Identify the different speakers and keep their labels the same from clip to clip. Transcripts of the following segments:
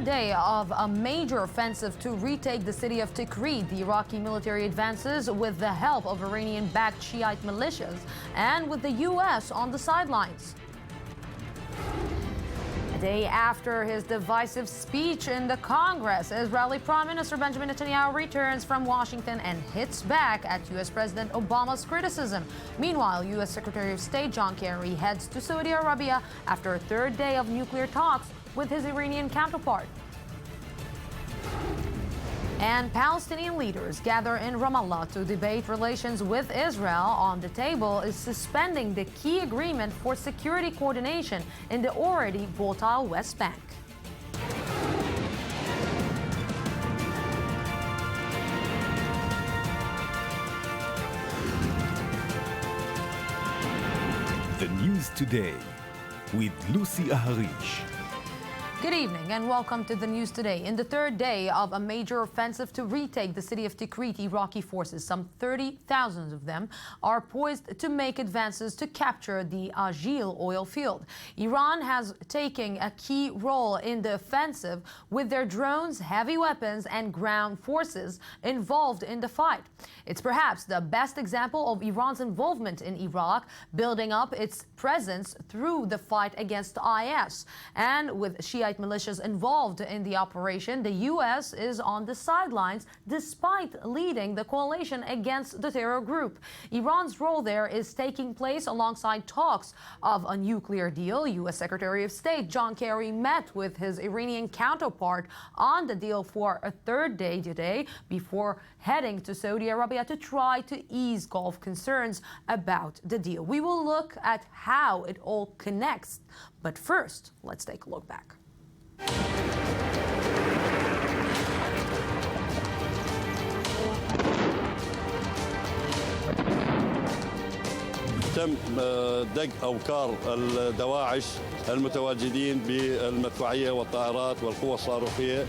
Speaker 1: third day of a major offensive to retake the city of Tikrit, the Iraqi military advances with the help of Iranian-backed Shiite militias and with the U.S. on the sidelines. A day after his divisive speech in the Congress, Israeli Prime Minister Benjamin Netanyahu returns from Washington and hits back at U.S. President Obama's criticism. Meanwhile, U.S. Secretary of State John Kerry heads to Saudi Arabia after a third day of nuclear talks with his Iranian counterpart. And Palestinian leaders gather in Ramallah to debate relations with Israel. On the table is suspending the key agreement for security coordination in the already volatile West Bank.
Speaker 2: The News Today with Lucy Aharish.
Speaker 1: Good evening and welcome to the news today. In the third day of a major offensive to retake the city of Tikrit, Iraqi forces, some 30,000 of them, are poised to make advances to capture the Agil oil field. Iran has taken a key role in the offensive with their drones, heavy weapons and ground forces involved in the fight. It's perhaps the best example of Iran's involvement in Iraq, building up its presence through the fight against IS. And with Shiite militias involved in the operation, the U.S. is on the sidelines despite leading the coalition against the terror group. Iran's role there is taking place alongside talks of a nuclear deal. U.S. Secretary of State John Kerry met with his Iranian counterpart on the deal for a third day today before heading to Saudi Arabia to try to ease Gulf concerns about the deal. We will look at how it all connects, but first, let's take a look back.
Speaker 3: تم دق أوكار الدواعش المتواجدين بالمدفعية والطائرات والقوى الصاروخية.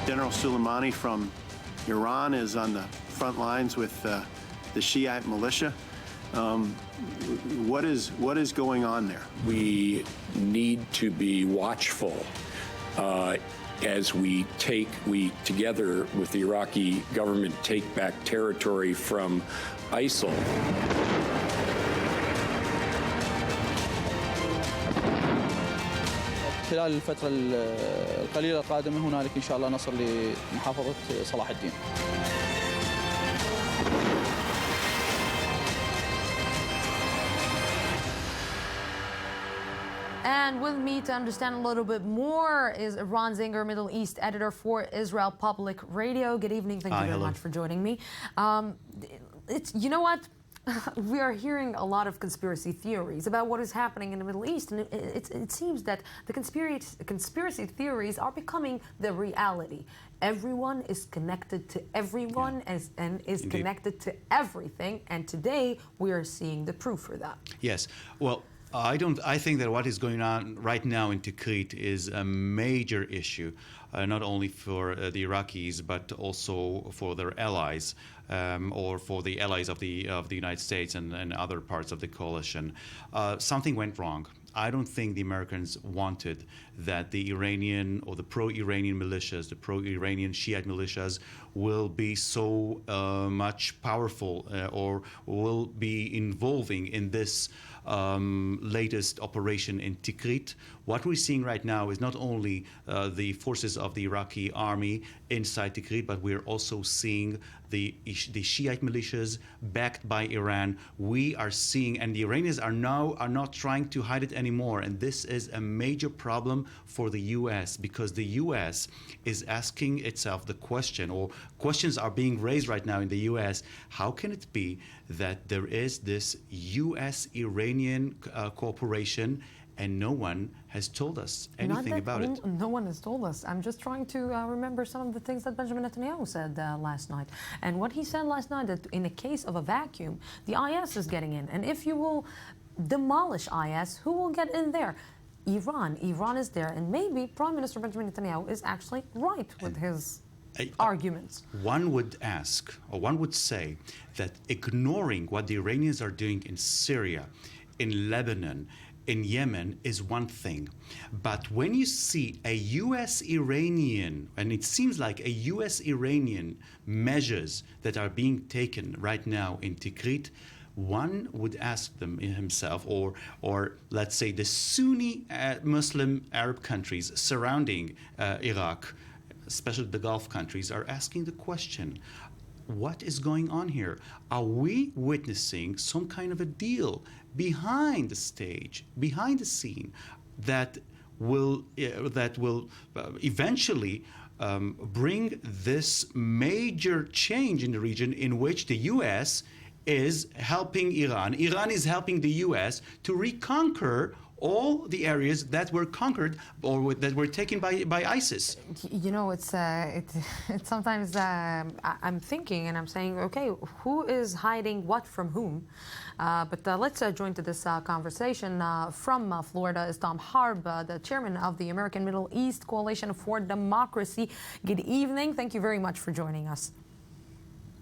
Speaker 4: General Soleimani from Iran is on the front lines with the Shiite militia. What is going on there?
Speaker 5: We need to be watchful as we together with the Iraqi government take back territory from ISIL.
Speaker 6: خلال الفترة القليلة القادمة هنالك إن شاء الله نصل لمحافظة صلاح الدين.
Speaker 1: And with me to understand a little bit more is Ron Zinger, Middle East editor for Israel Public Radio. Good evening. Thank you very much for joining me. You know what? We are hearing a lot of conspiracy theories about what is happening in the Middle East, and it seems that the conspiracy theories are becoming the reality. Everyone is connected to everyone and is connected to everything, and today we are seeing the proof for that.
Speaker 7: Yes. Well, I think that what is going on right now in Tikrit is a major issue, not only for the Iraqis, but also for their allies, or for the allies of the United States and other parts of the coalition. Something went wrong. I don't think the Americans wanted that the Iranian or the pro-Iranian militias, the pro-Iranian Shiite militias, will be so much powerful or will be involving in this latest operation in Tikrit. What we're seeing right now is not only the forces of the Iraqi army inside Tikrit, but we're also seeing the Shiite militias backed by Iran. We are seeing, and the Iranians are not trying to hide it anymore. And this is a major problem for the U.S. because the U.S. is asking itself the question, or questions are being raised right now in the U.S. How can it be that there is this U.S.-Iranian cooperation and no one has told us anything about it?
Speaker 1: No one has told us. I'm just trying to remember some of the things that Benjamin Netanyahu said last night. And what he said last night, that in a case of a vacuum, the IS is getting in. And if you will demolish IS, who will get in there? Iran. Iran is there. And maybe Prime Minister Benjamin Netanyahu is actually right with his arguments.
Speaker 7: One would ask, or one would say, that ignoring what the Iranians are doing in Syria in Lebanon, in Yemen is one thing. But when you see a U.S.-Iranian, and it seems like a U.S.-Iranian measures that are being taken right now in Tikrit, one would ask them himself, or let's say the Sunni Muslim Arab countries surrounding Iraq, especially the Gulf countries, are asking the question, what is going on here? Are we witnessing some kind of a deal behind the stage, behind the scene, that will eventually bring this major change in the region in which the U.S. is helping Iran. Iran is helping the U.S. to reconquer all the areas that were conquered or that were taken by ISIS.
Speaker 1: You know, it's sometimes I'm thinking and I'm saying, okay, who is hiding what from whom? But let's join to this conversation. From Florida is Tom Harb, the chairman of the American Middle East Coalition for Democracy. Good evening. Thank you very much for joining us.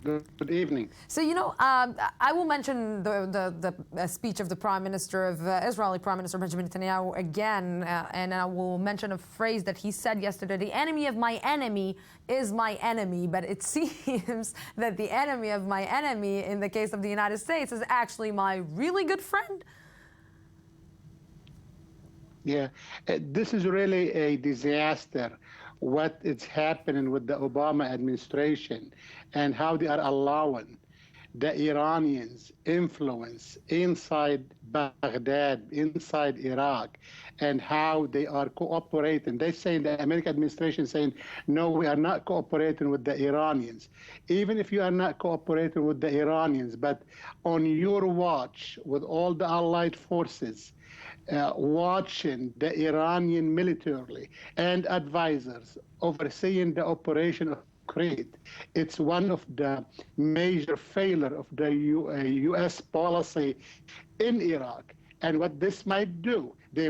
Speaker 8: Good evening.
Speaker 1: So, you know, I will mention the speech of the Prime Minister of Israeli Prime Minister Benjamin Netanyahu again, and I will mention a phrase that he said yesterday: "The enemy of my enemy is my enemy." But it seems that the enemy of my enemy, in the case of the United States, is actually my really good friend.
Speaker 8: Yeah, this is really a disaster. What is happening with the Obama administration and how they are allowing the Iranians influence inside Baghdad, inside Iraq, and how they are cooperating. They say, the American administration saying, no, we are not cooperating with the Iranians. Even if you are not cooperating with the Iranians, but on your watch with all the allied forces, watching the Iranian military and advisors overseeing the operation of Crete. It's one of the major failure of the U.S. policy in Iraq. And what this might do, the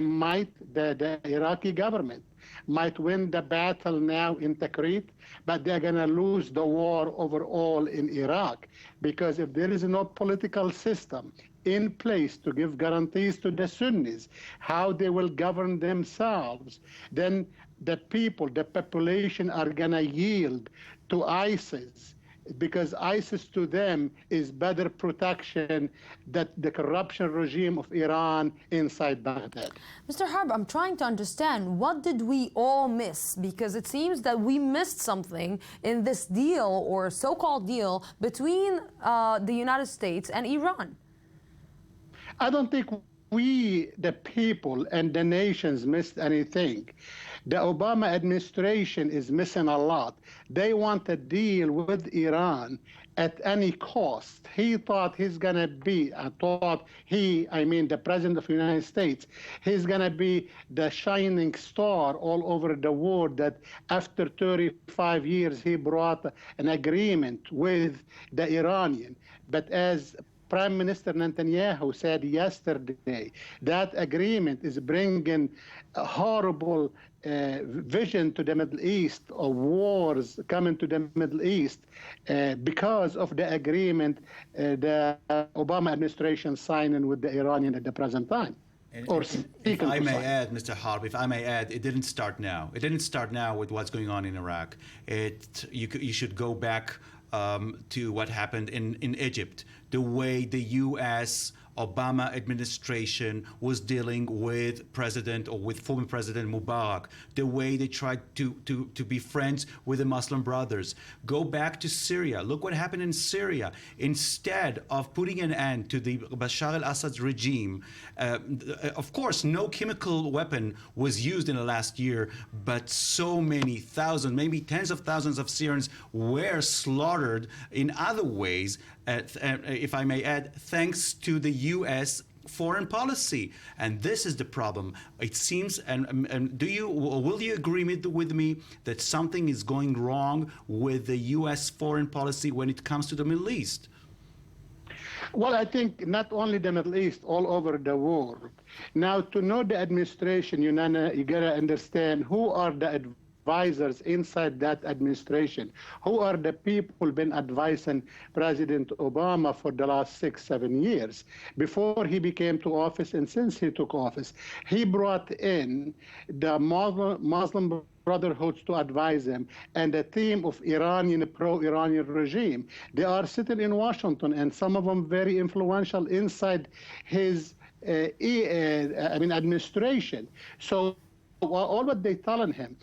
Speaker 8: Iraqi government might win the battle now in Tikrit, but they're going to lose the war overall in Iraq. Because if there is no political system in place to give guarantees to the Sunnis, how they will govern themselves, then the people, the population are going to yield to ISIS, because ISIS to them is better protection than the corruption regime of Iran inside Baghdad.
Speaker 1: Mr. Harb, I'm trying to understand, what did we all miss? Because it seems that we missed something in this deal, or so-called deal, between the United States and Iran.
Speaker 8: I don't think we, the people and the nations, missed anything. The Obama administration is missing a lot. They want to deal with Iran at any cost. He thought he's going to be, I mean the President of the United States, he's going to be the shining star all over the world, that after 35 years he brought an agreement with the Iranian. But as Prime Minister Netanyahu said yesterday, that agreement is bringing a horrible vision to the Middle East, of wars coming to the Middle East because of the agreement the Obama administration signing with the Iranian at the present time.
Speaker 7: If I may add, Mr. Harb, if I may add, it didn't start now. It didn't start now with what's going on in Iraq. You should go back to what happened in Egypt, the way the U.S. Obama administration was dealing with former President Mubarak, the way they tried to be friends with the Muslim Brothers. Go back to Syria. Look what happened in Syria. Instead of putting an end to the Bashar al-Assad's regime, of course, no chemical weapon was used in the last year, but so many thousands, maybe tens of thousands of Syrians were slaughtered in other ways, if I may add, thanks to the U.S. foreign policy. And this is the problem. It seems, and will you agree with me that something is going wrong with the U.S. foreign policy when it comes to the Middle East?
Speaker 8: Well, I think not only the Middle East, all over the world. Now, to know the administration, you got to understand who are the advisors inside that administration, who are the people been advising President Obama for the last 6-7 years. Before he became to office and since he took office, he brought in the Muslim Brotherhoods to advise him, and a team of pro-Iranian regime. They are sitting in Washington, and some of them very influential inside his administration. So all what they telling him,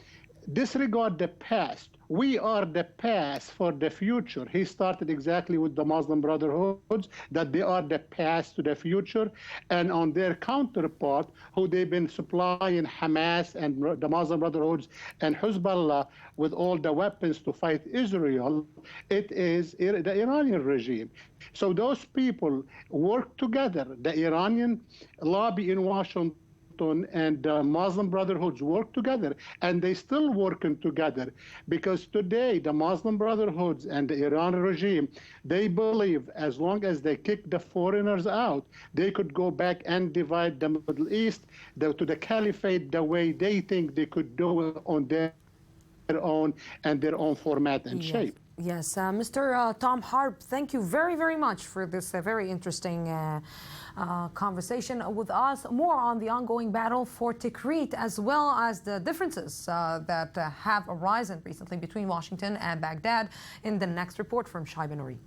Speaker 8: disregard the past. We are the past for the future. He started exactly with the Muslim Brotherhoods, that they are the past to the future, and on their counterpart, who they've been supplying Hamas and the Muslim Brotherhoods and Hezbollah with all the weapons to fight Israel, it is the Iranian regime. So those people work together. The Iranian lobby in Washington and the Muslim Brotherhoods work together, and they still working together, because today the Muslim Brotherhoods and the Iran regime, they believe as long as they kick the foreigners out, they could go back and divide the Middle East to the caliphate the way they think they could do it on their own and their own format and shape.
Speaker 1: Yes, Mr. Tom Harb, thank you very, very much for this very interesting conversation with us. More on the ongoing battle for Tikrit, as well as the differences that have arisen recently between Washington and Baghdad, in the next report from Shaiba Nouri.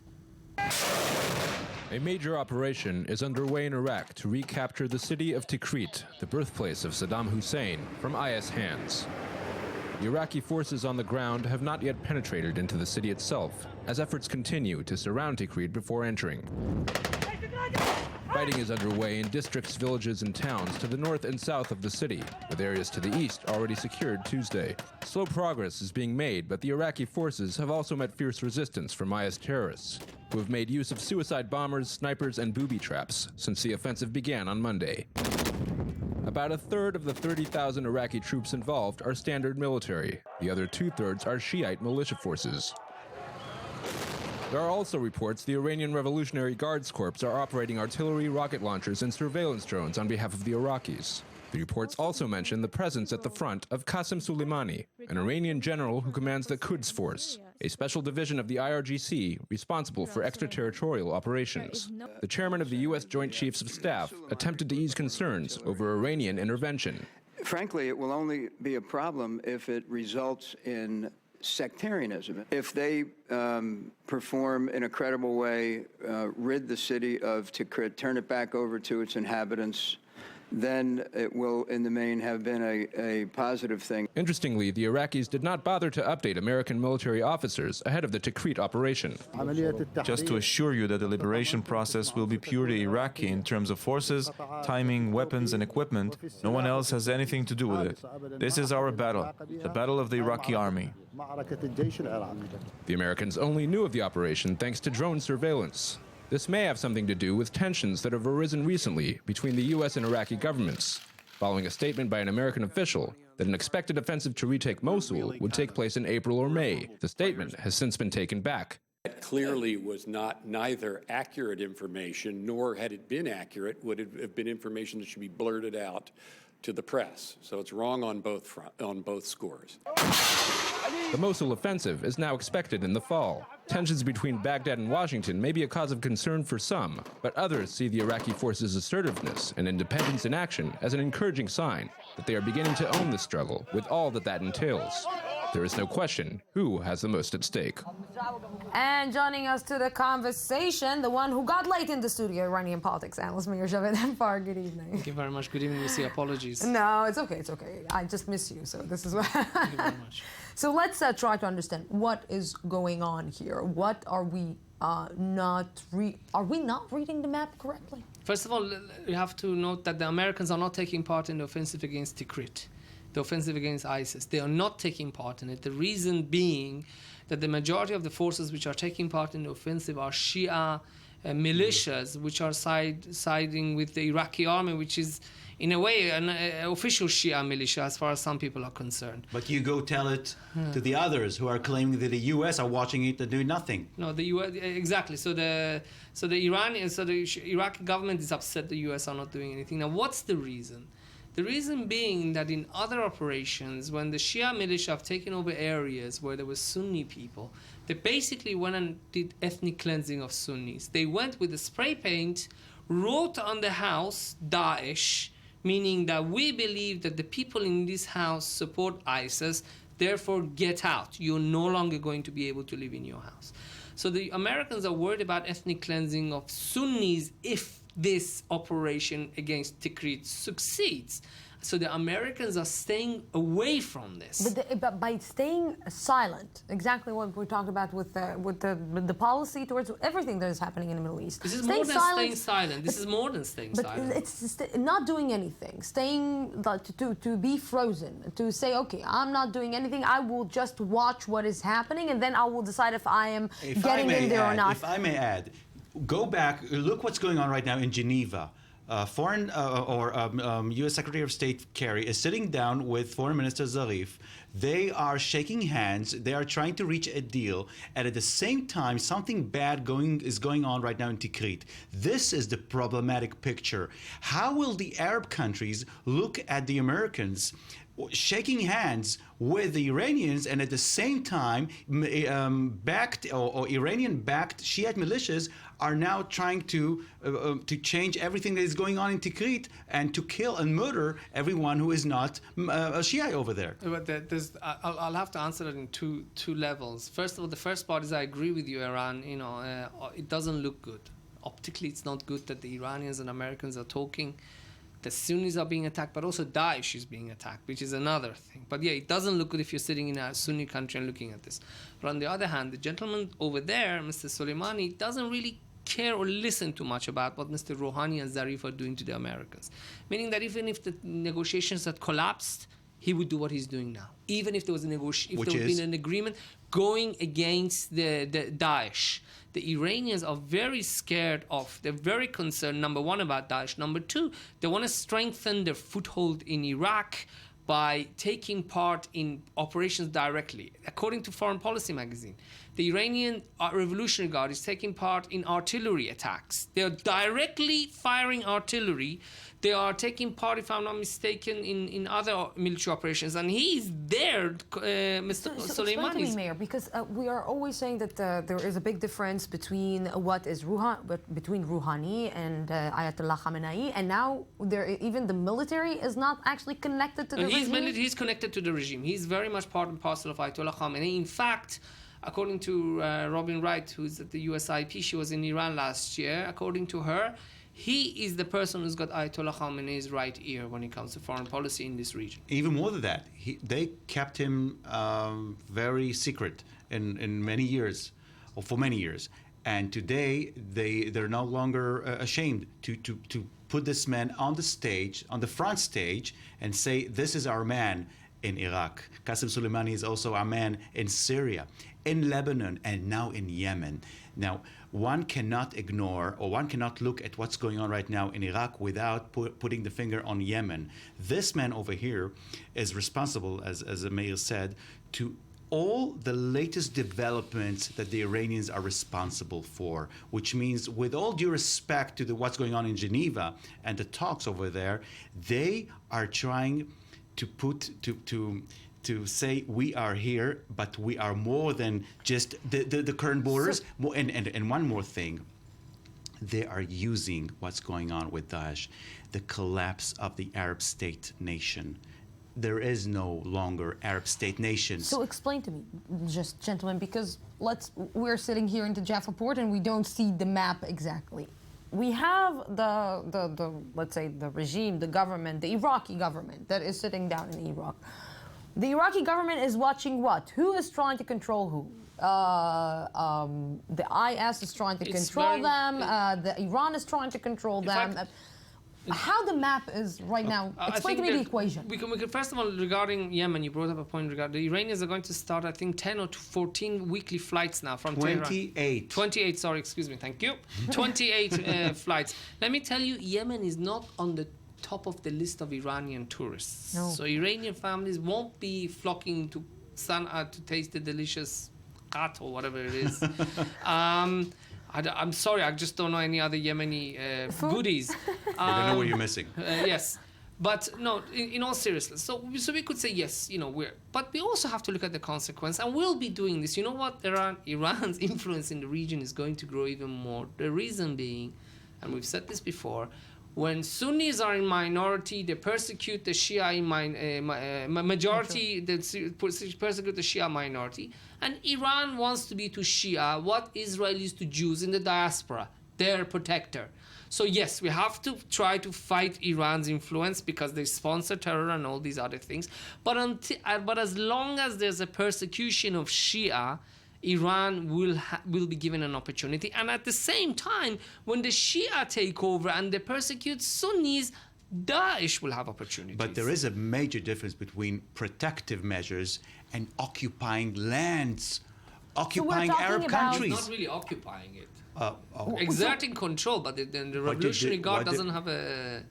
Speaker 9: A major operation is underway in Iraq to recapture the city of Tikrit, the birthplace of Saddam Hussein, from IS hands. The Iraqi forces on the ground have not yet penetrated into the city itself, as efforts continue to surround Tikrit before entering. Fighting is underway in districts, villages, and towns to the north and south of the city, with areas to the east already secured Tuesday. Slow progress is being made, but the Iraqi forces have also met fierce resistance from IS terrorists, who have made use of suicide bombers, snipers, and booby traps since the offensive began on Monday. About a third of the 30,000 Iraqi troops involved are standard military. The other two-thirds are Shiite militia forces. There are also reports the Iranian Revolutionary Guards Corps are operating artillery, rocket launchers, and surveillance drones on behalf of the Iraqis. The reports also mention the presence at the front of Qasem Soleimani, an Iranian general who commands the Quds Force, a special division of the IRGC responsible for extraterritorial operations. The chairman of the U.S. Joint Chiefs of Staff attempted to ease concerns over Iranian intervention.
Speaker 10: Frankly, it will only be a problem if it results in sectarianism. If they perform in a credible way, rid the city of Tikrit, turn it back over to its inhabitants, then it will, in the main, have been a positive thing.
Speaker 9: Interestingly, the Iraqis did not bother to update American military officers ahead of the Tikrit operation.
Speaker 11: Just to assure you that the liberation process will be purely Iraqi in terms of forces, timing, weapons, and equipment, no one else has anything to do with it. This is our battle, the battle of the Iraqi army.
Speaker 9: The Americans only knew of the operation thanks to drone surveillance. This may have something to do with tensions that have arisen recently between the U.S. and Iraqi governments, following a statement by an American official that an expected offensive to retake Mosul would take place in April or May. The statement has since been taken back.
Speaker 5: That clearly was neither accurate information, nor had it been accurate, would it have been information that should be blurted out to the press. So it's wrong on both scores.
Speaker 9: The Mosul offensive is now expected in the fall. Tensions between Baghdad and Washington may be a cause of concern for some, but others see the Iraqi forces' assertiveness and independence in action as an encouraging sign that they are beginning to own the struggle with all that entails. There is no question who has the most at stake.
Speaker 1: And joining us to the conversation, the one who got late in the studio, Iranian Politics analyst Mir Javed Anfar. Good evening.
Speaker 12: Thank you very much. Good evening, Lucy. Apologies.
Speaker 1: No, it's okay. It's okay. I just miss you, so this is what.
Speaker 12: Thank you very much.
Speaker 1: So let's try to understand what is going on here. What are we are we not reading the map correctly?
Speaker 12: First of all, you have to note that the Americans are not taking part in the offensive against Tikrit, the offensive against ISIS. They are not taking part in it. The reason being that the majority of the forces which are taking part in the offensive are Shia militias, which are siding with the Iraqi army, which is in a way an official Shia militia as far as some people are concerned.
Speaker 7: But you go tell it to the others who are claiming that the U.S. are watching it and doing nothing.
Speaker 12: No, the U.S. exactly. So the Iraqi government is upset the U.S. are not doing anything. Now, what's the reason? The reason being that in other operations, when the Shia militia have taken over areas where there were Sunni people, they basically went and did ethnic cleansing of Sunnis. They went with the spray paint, wrote on the house, Daesh, meaning that we believe that the people in this house support ISIS, therefore get out. You're no longer going to be able to live in your house. So the Americans are worried about ethnic cleansing of Sunnis if this operation against Tikrit succeeds. So the Americans are staying away from this.
Speaker 1: But by staying silent, exactly what we're talking about with the policy towards everything that is happening in the Middle East.
Speaker 12: This is more than staying silent. This is more than staying silent.
Speaker 1: But it's not doing anything. Staying to be frozen. To say, okay, I'm not doing anything. I will just watch what is happening, and then I will decide if I am getting in there or not.
Speaker 7: If I may add, go back. Look what's going on right now in Geneva. U.S. Secretary of State Kerry is sitting down with Foreign Minister Zarif. They are shaking hands. They are trying to reach a deal. And at the same time, something bad is going on right now in Tikrit. This is the problematic picture. How will the Arab countries look at the Americans shaking hands with the Iranians, and at the same time, backed or Iranian-backed Shiite militias are now trying to change everything that is going on in Tikrit and to kill and murder everyone who is not a Shiite over there.
Speaker 12: But I'll have to answer that in two levels. First of all, the first part is I agree with you, Iran. It doesn't look good. Optically, it's not good that the Iranians and Americans are talking. The Sunnis are being attacked, but also Daesh is being attacked, which is another thing. But yeah, it doesn't look good if you're sitting in a Sunni country and looking at this. But on the other hand, the gentleman over there, Mr. Soleimani, doesn't really care or listen too much about what Mr. Rouhani and Zarif are doing to the Americans. Meaning that even if the negotiations had collapsed, he would do what he's doing now. Even if there was been an agreement going against the Daesh. The Iranians are very scared of, they're very concerned, number one, about Daesh. Number two, they want to strengthen their foothold in Iraq by taking part in operations directly. According to Foreign Policy magazine, the Iranian Revolutionary Guard is taking part in artillery attacks. They are directly firing artillery. They are taking part, if I'm not mistaken, in other military operations. And he's there, Mr. Soleimani.
Speaker 1: Explain to me, Mayor, because we are always saying that there is a big difference between between Rouhani and Ayatollah Khamenei, and now even the military is not actually connected to the regime?
Speaker 12: He's connected to the regime. He's very much part and parcel of Ayatollah Khamenei. In fact, according to Robin Wright, who's at the USIP, she was in Iran last year, according to her, he is the person who's got Ayatollah Khamenei's right ear when it comes to foreign policy in this region.
Speaker 7: Even more than that, they kept him very secret in many years, or for many years. And today, they're no longer ashamed to put this man on the stage, on the front stage, and say, this is our man in Iraq. Qasem Soleimani is also our man in Syria, in Lebanon, and now in Yemen. Now, one cannot ignore or one cannot look at what's going on right now in Iraq without putting the finger on Yemen. This man over here is responsible, as the mayor said, to all the latest developments that the Iranians are responsible for, which means, with all due respect to what's going on in Geneva and the talks over there, they are trying to say we are here, but we are more than just the current borders. And one more thing, they are using what's going on with Daesh, the collapse of the Arab state nation. There is no longer Arab state nations.
Speaker 1: So explain to me, just gentlemen, because we're sitting here in the Jaffa Port and we don't see the map exactly. We have the let's say the regime, the government, the Iraqi government that is sitting down in Iraq. The Iraqi government is watching what? Who is trying to control who? The IS is trying to control them. The Iran is trying to control them. How the map is right now? Explain to me the equation.
Speaker 12: We can first of all, regarding Yemen, you brought up a point regarding the Iranians are going to start, I think, 10 or 14 weekly flights now from Tehran. 28, sorry, excuse me, thank you. 28 flights. Let me tell you, Yemen is not on the top of the list of Iranian tourists.
Speaker 1: No.
Speaker 12: So Iranian families won't be flocking to Sana'a to taste the delicious qat or whatever it is. I'm sorry, I just don't know any other Yemeni goodies.
Speaker 7: You don't know what you're missing.
Speaker 12: Yes. But no, in all seriousness, so we could say yes, but we also have to look at the consequence, and we'll be doing this. You know what? Iran's influence in the region is going to grow even more. The reason being, and we've said this before, when Sunnis are in minority, they persecute the Shia majority. They persecute the Shia minority, and Iran wants to be to Shia what Israel is to Jews in the diaspora, their protector. So yes, we have to try to fight Iran's influence because they sponsor terror and all these other things. But as long as there's a persecution of Shia, Iran will be given an opportunity. And at the same time, when the Shia take over and they persecute Sunnis, Daesh will have opportunities.
Speaker 7: But there is a major difference between protective measures and occupying lands, occupying Arab countries.
Speaker 12: Not really occupying it. Exerting control, but the Revolutionary Guard doesn't have a...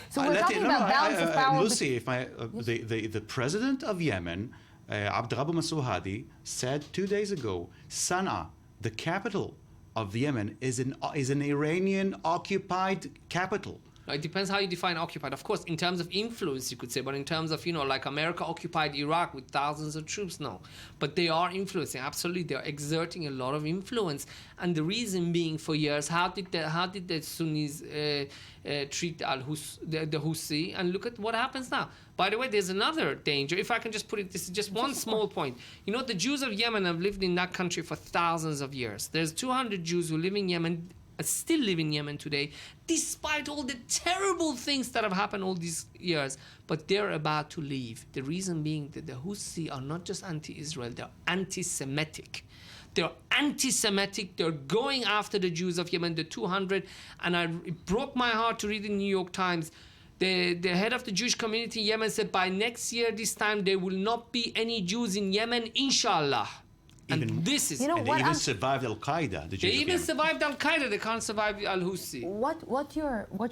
Speaker 1: So we're talking about balance of power.
Speaker 7: Lucy, the president of Yemen, Abdrabbu Masouhadi, said 2 days ago, Sana'a, the capital of Yemen, is an Iranian-occupied capital.
Speaker 12: It depends how you define occupied. Of course, in terms of influence, you could say, but in terms of, like America occupied Iraq with thousands of troops, no. But they are influencing, absolutely. They are exerting a lot of influence. And the reason being, for years, how did the Sunnis treat the Houthi? And look at what happens now. By the way, there's another danger. If I can just put it, this is just one small point. The Jews of Yemen have lived in that country for thousands of years. There's 200 Jews who live in Yemen, still live in Yemen today, despite all the terrible things that have happened all these years. But they're about to leave. The reason being that the Houthi are not just anti-Israel, they're anti-Semitic. They're anti-Semitic. They're going after the Jews of Yemen, the 200. And it broke my heart to read in the New York Times. The head of the Jewish community in Yemen said by next year, this time, there will not be any Jews in Yemen, inshallah. And this is...
Speaker 7: they even survived Al-Qaeda.
Speaker 12: They even survived Al-Qaeda. They can't survive Al-Houthi.
Speaker 1: What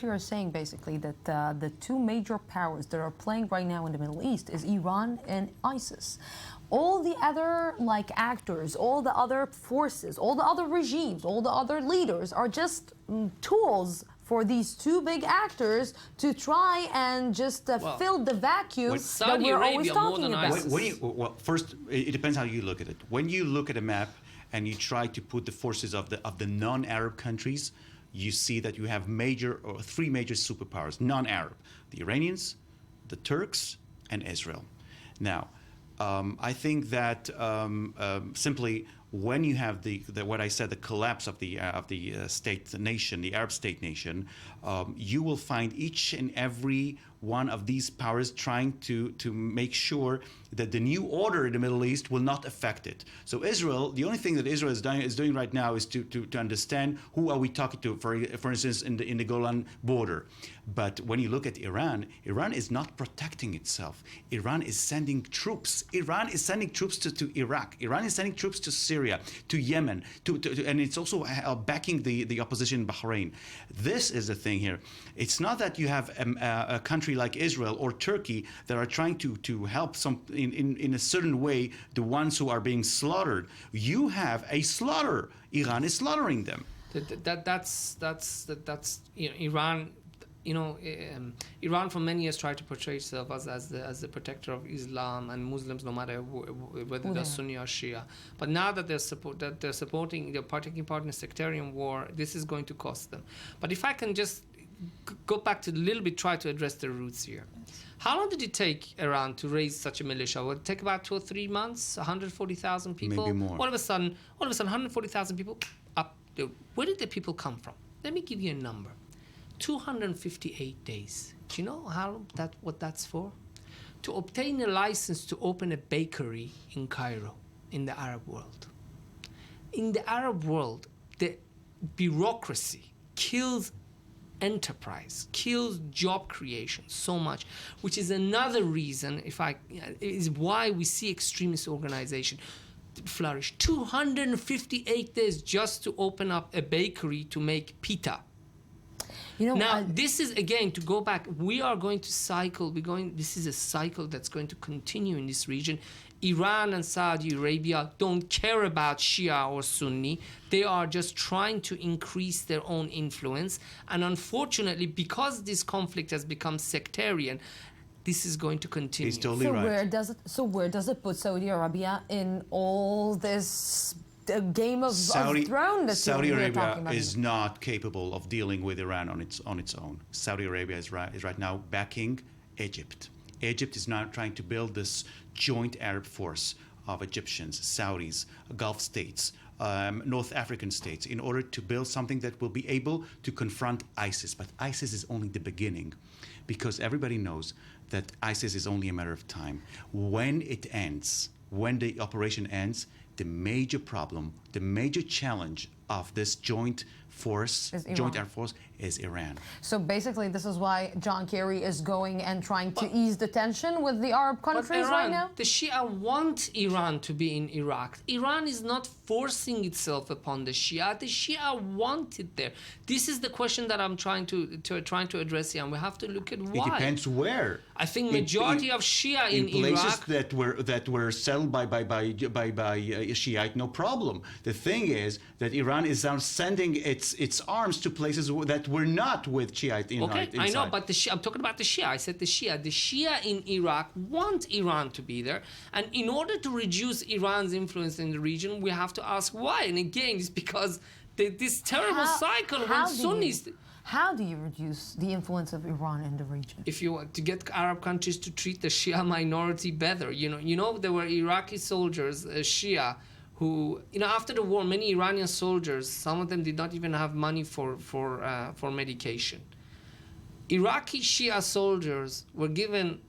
Speaker 1: you're saying, basically, that the two major powers that are playing right now in the Middle East is Iran and ISIS. All the other actors, all the other forces, all the other regimes, all the other leaders are just tools for these two big actors to try and just fill the vacuum that we're always talking about.
Speaker 7: First, it depends how you look at it. When you look at a map and you try to put the forces of the non-Arab countries, you see that you have three major superpowers, non-Arab: the Iranians, the Turks, and Israel. Now, I think that simply when you have what I said, the collapse of the state nation, the Arab state nation, you will find each and every one of these powers trying to make sure that the new order in the Middle East will not affect it. So Israel, the only thing that Israel is doing right now is to understand who are we talking to, for instance, in the Golan border. But when you look at Iran is not protecting itself. Iran is sending troops. Iran is sending troops to Iraq. Iran is sending troops to Syria, to Yemen, and it's also backing the opposition in Bahrain. This is the thing here. It's not that you have a country like Israel or Turkey that are trying to help in a certain way the ones who are being slaughtered. You have a slaughter. Iran is slaughtering them.
Speaker 12: That's Iran. Iran for many years tried to portray itself as the protector of Islam and Muslims, no matter whether they're Sunni or Shia. But now that they're taking part in a sectarian war, this is going to cost them. But if I can just go back to a little bit, try to address the roots here. How long did it take Iran to raise such a militia? Would it take about 2 or 3 months? 140,000 people?
Speaker 7: Maybe more.
Speaker 12: All of a sudden, 140,000 people up there. Where did the people come from? Let me give you a number. 258 days. Do you know what that's for? To obtain a license to open a bakery in Cairo, in the Arab world. In the Arab world, the bureaucracy kills enterprise, kills job creation so much, which is another reason is why we see extremist organization flourish. 258 days just to open up a bakery to make pita. Now, this is, again, to go back, we are going to cycle, this is a cycle that's going to continue in this region. Iran and Saudi Arabia don't care about Shia or Sunni. They are just trying to increase their own influence. And unfortunately, because this conflict has become sectarian, this is going to continue.
Speaker 7: He's totally right.
Speaker 1: Where does it put Saudi Arabia in all this game of throne that
Speaker 7: Saudi
Speaker 1: we're talking
Speaker 7: Arabia
Speaker 1: about?
Speaker 7: is not capable of dealing with Iran on its own. Saudi Arabia is right now backing Egypt. Egypt is now trying to build this joint Arab force of Egyptians, Saudis, Gulf states, North African states, in order to build something that will be able to confront ISIS. But ISIS is only the beginning, because everybody knows that ISIS is only a matter of time. When it ends, when the operation ends, the major problem, the major challenge of this joint Arab force is Iran.
Speaker 1: So basically, this is why John Kerry is going and trying to ease the tension with the Arab countries right now?
Speaker 12: The Shia want Iran to be in Iraq. Iran is not forcing itself upon the Shia. The Shia want it there. This is the question that I'm trying to address here, and we have to look at why.
Speaker 7: It depends where.
Speaker 12: I think majority of Shia in
Speaker 7: places
Speaker 12: Iraq
Speaker 7: that were settled by Shiite, no problem. The thing is that Iran is now sending its arms to places that were not with Shiite inside.
Speaker 12: I know, but I'm talking about the Shia. I said the Shia. The Shia in Iraq want Iran to be there, and in order to reduce Iran's influence in the region, we have to ask why. And again, it's because this terrible cycle when Sunnis.
Speaker 1: How do you reduce the influence of Iran in the region?
Speaker 12: If you want to get Arab countries to treat the Shia minority better, there were Iraqi soldiers, Shia, who, after the war, many Iranian soldiers, some of them did not even have money for medication. Iraqi Shia soldiers were given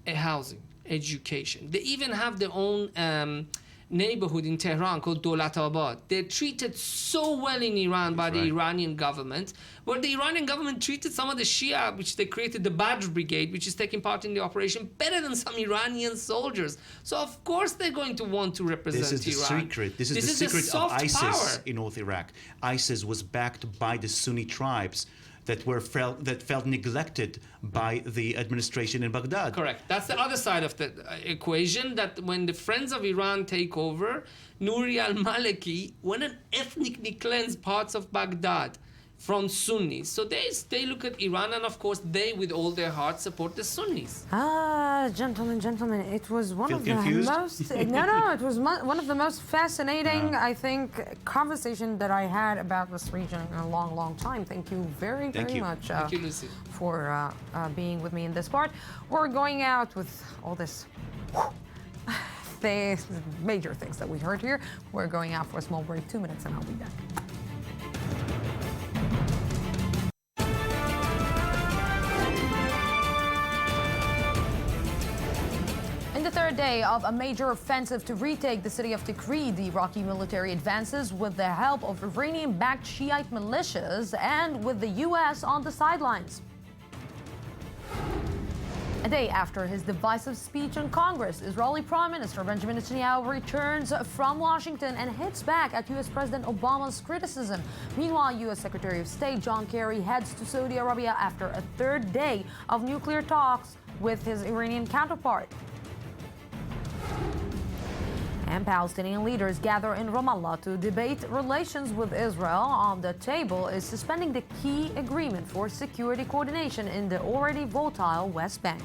Speaker 12: a housing, education. They even have their own neighborhood in Tehran called Dolatabad. They're treated so well in Iran by the Iranian government, where the Iranian government treated some of the Shia, which they created the Badr Brigade, which is taking part in the operation, better than some Iranian soldiers. So of course they're going to want to represent Iran.
Speaker 7: This is the secret of ISIS in North Iraq. ISIS was backed by the Sunni tribes that felt neglected by the administration in Baghdad.
Speaker 12: Correct. That's the other side of the equation, that when the Friends of Iran take over, Nouri al-Maliki went and ethnically cleansed parts of Baghdad from Sunnis. So they look at Iran, and of course they, with all their heart, support the Sunnis.
Speaker 1: Gentlemen, it was one of the
Speaker 7: confused?
Speaker 1: most... it was one of the most fascinating, I think, conversation that I had about this region in a long, long time. Thank you very much
Speaker 12: Thank you, Lucy,
Speaker 1: for being with me in this part. We're going out with all this... the major things that we heard here. We're going out for a small break, 2 minutes, and I'll be back. In the third day of a major offensive to retake the city of Tikrit, the Iraqi military advances with the help of Iranian-backed Shiite militias and with the U.S. on the sidelines. A day after his divisive speech in Congress, Israeli Prime Minister Benjamin Netanyahu returns from Washington and hits back at U.S. President Obama's criticism. Meanwhile, U.S. Secretary of State John Kerry heads to Saudi Arabia after a third day of nuclear talks with his Iranian counterpart. And Palestinian leaders gather in Ramallah to debate relations with Israel. On the table is suspending the key agreement for security coordination in the already volatile West Bank.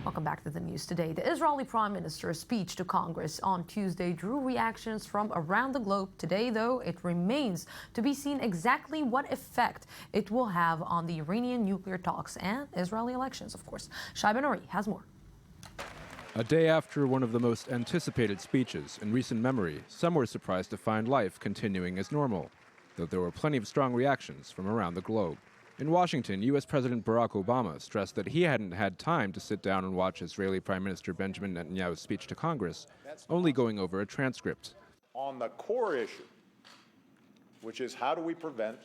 Speaker 1: Welcome back to the news today. The Israeli Prime Minister's speech to Congress on Tuesday drew reactions from around the globe. Today, though, it remains to be seen exactly what effect it will have on the Iranian nuclear talks and Israeli elections, of course. Shaiban Ari has more.
Speaker 9: A day after one of the most anticipated speeches in recent memory, some were surprised to find life continuing as normal, though there were plenty of strong reactions from around the globe. In Washington, U.S. President Barack Obama stressed that he hadn't had time to sit down and watch Israeli Prime Minister Benjamin Netanyahu's speech to Congress, only going over a transcript.
Speaker 13: On the core issue, which is how do we prevent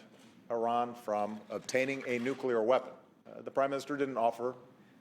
Speaker 13: Iran from obtaining a nuclear weapon, the Prime Minister didn't offer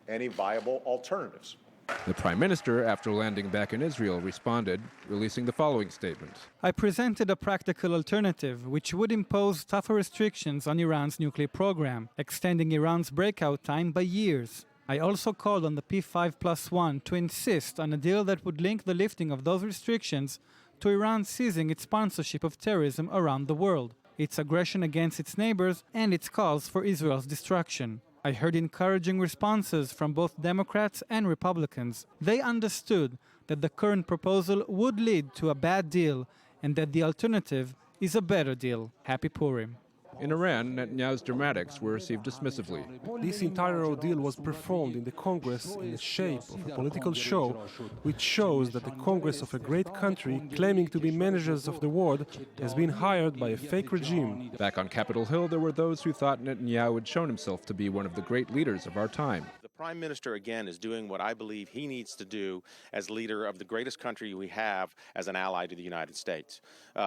Speaker 13: any viable alternatives.
Speaker 9: The Prime Minister, after landing back in Israel, responded, releasing the following statement.
Speaker 14: I presented a practical alternative which would impose tougher restrictions on Iran's nuclear program, extending Iran's breakout time by years. I also called on the P5+1 to insist on a deal that would link the lifting of those restrictions to Iran ceasing its sponsorship of terrorism around the world, its aggression against its neighbors, and its calls for Israel's destruction. I heard encouraging responses from both Democrats and Republicans. They understood that the current proposal would lead to a bad deal and that the alternative is a better deal. Happy Purim.
Speaker 9: In Iran, Netanyahu's dramatics were received dismissively.
Speaker 15: This entire ordeal was performed in the Congress in the shape of a political show, which shows that the Congress of a great country claiming to be managers of the world has been hired by a fake regime.
Speaker 9: Back on Capitol Hill, there were those who thought Netanyahu had shown himself to be one of the great leaders of our time.
Speaker 16: The Prime Minister, again, is doing what I believe he needs to do as leader of the greatest country we have as an ally to the United States.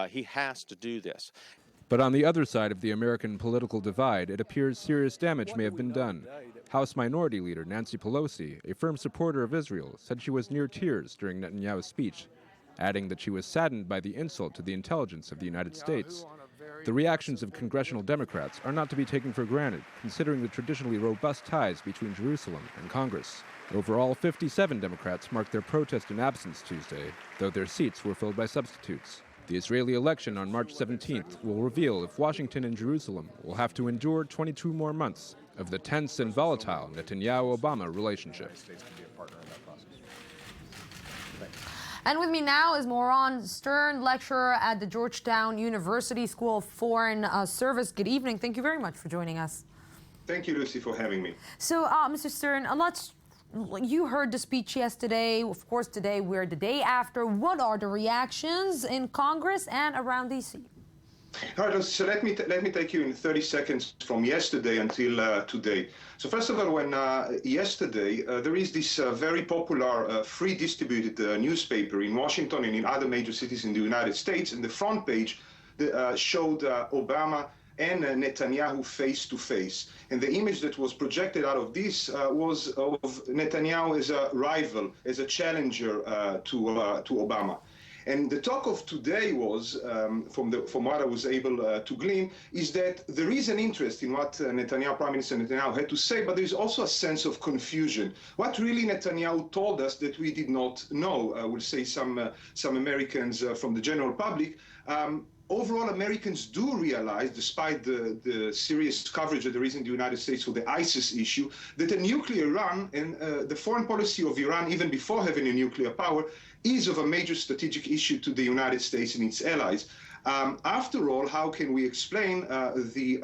Speaker 16: He has to do this.
Speaker 9: But on the other side of the American political divide, it appears serious damage may have been done. House Minority Leader Nancy Pelosi, a firm supporter of Israel, said she was near tears during Netanyahu's speech, adding that she was saddened by the insult to the intelligence of the United States. The reactions of congressional Democrats are not to be taken for granted, considering the traditionally robust ties between Jerusalem and Congress. Overall, 57 Democrats marked their protest in absence Tuesday, though their seats were filled by substitutes. The Israeli election on March 17th will reveal if Washington and Jerusalem will have to endure 22 more months of the tense and volatile Netanyahu-Obama relationship.
Speaker 1: And with me now is Moran Stern, lecturer at the Georgetown University School of Foreign Service. Good evening. Thank you very much for joining us.
Speaker 17: Thank you, Lucy, for having me.
Speaker 1: So, Mr. Stern, you heard the speech yesterday. Of course, today we're the day after. What are the reactions in Congress and around D.C.?
Speaker 17: All right, so let me take you in 30 seconds from yesterday until today. So first of all, when yesterday, there is this very popular free distributed newspaper in Washington and in other major cities in the United States, and the front page showed Obama and Netanyahu face to face. And the image that was projected out of this was of Netanyahu as a rival, as a challenger to Obama. And the talk of today was, from what I was able to glean, is that there is an interest in what Prime Minister Netanyahu had to say, but there is also a sense of confusion. What really Netanyahu told us that we did not know, I will say some Americans from the general public, overall, Americans do realize, despite the serious coverage that there is in the United States for the ISIS issue, that a nuclear Iran and the foreign policy of Iran, even before having a nuclear power, is of a major strategic issue to the United States and its allies. After all, how can we explain the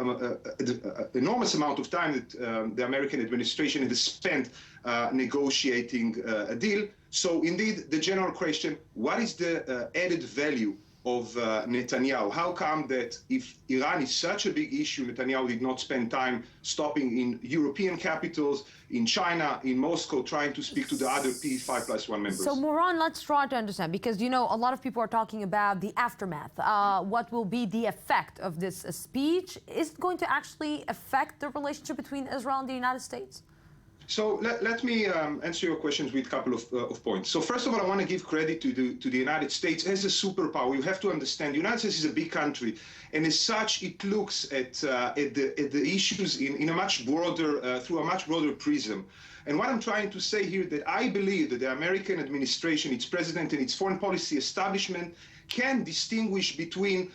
Speaker 17: enormous amount of time that the American administration has spent negotiating a deal? So indeed, the general question, what is the added value of Netanyahu? How come that if Iran is such a big issue, Netanyahu did not spend time stopping in European capitals, in China, in Moscow, trying to speak to the other P5+1 members?
Speaker 1: So, Moran, let's try to understand, because, you know, a lot of people are talking about the aftermath. What will be the effect of this speech? Is it going to actually affect the relationship between Israel and the United States?
Speaker 17: So let me answer your questions with a couple of points. So first of all, I want to give credit to the United States as a superpower. You have to understand, the United States is a big country, and as such, it looks at the issues in a much broader, through a much broader prism. And what I'm trying to say here, that I believe that the American administration, its president, and its foreign policy establishment can distinguish between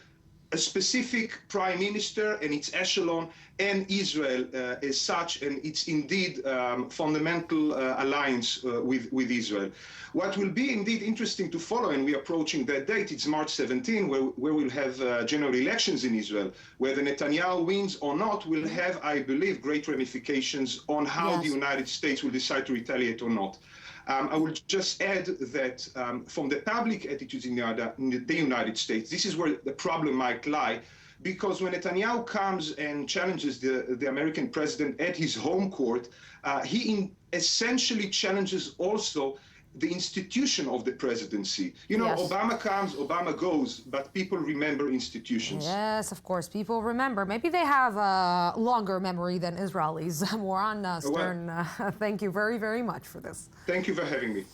Speaker 17: a specific prime minister and its echelon and Israel as such, and its indeed fundamental alliance with Israel. What will be indeed interesting to follow, and we're approaching that date, it's March 17, where we'll have general elections in Israel. Whether Netanyahu wins or not will have, I believe, great ramifications on how the United States will decide to retaliate or not. I will just add that from the public attitudes in the United States, this is where the problem might lie, because when Netanyahu comes and challenges the American president at his home court, he essentially challenges also the institution of the presidency. You know,
Speaker 1: Yes.
Speaker 17: Obama comes, Obama goes, but people remember institutions.
Speaker 1: Yes, of course. People remember. Maybe they have a longer memory than Israelis. More on Stern. Thank you very, very much for this.
Speaker 17: Thank you for having me.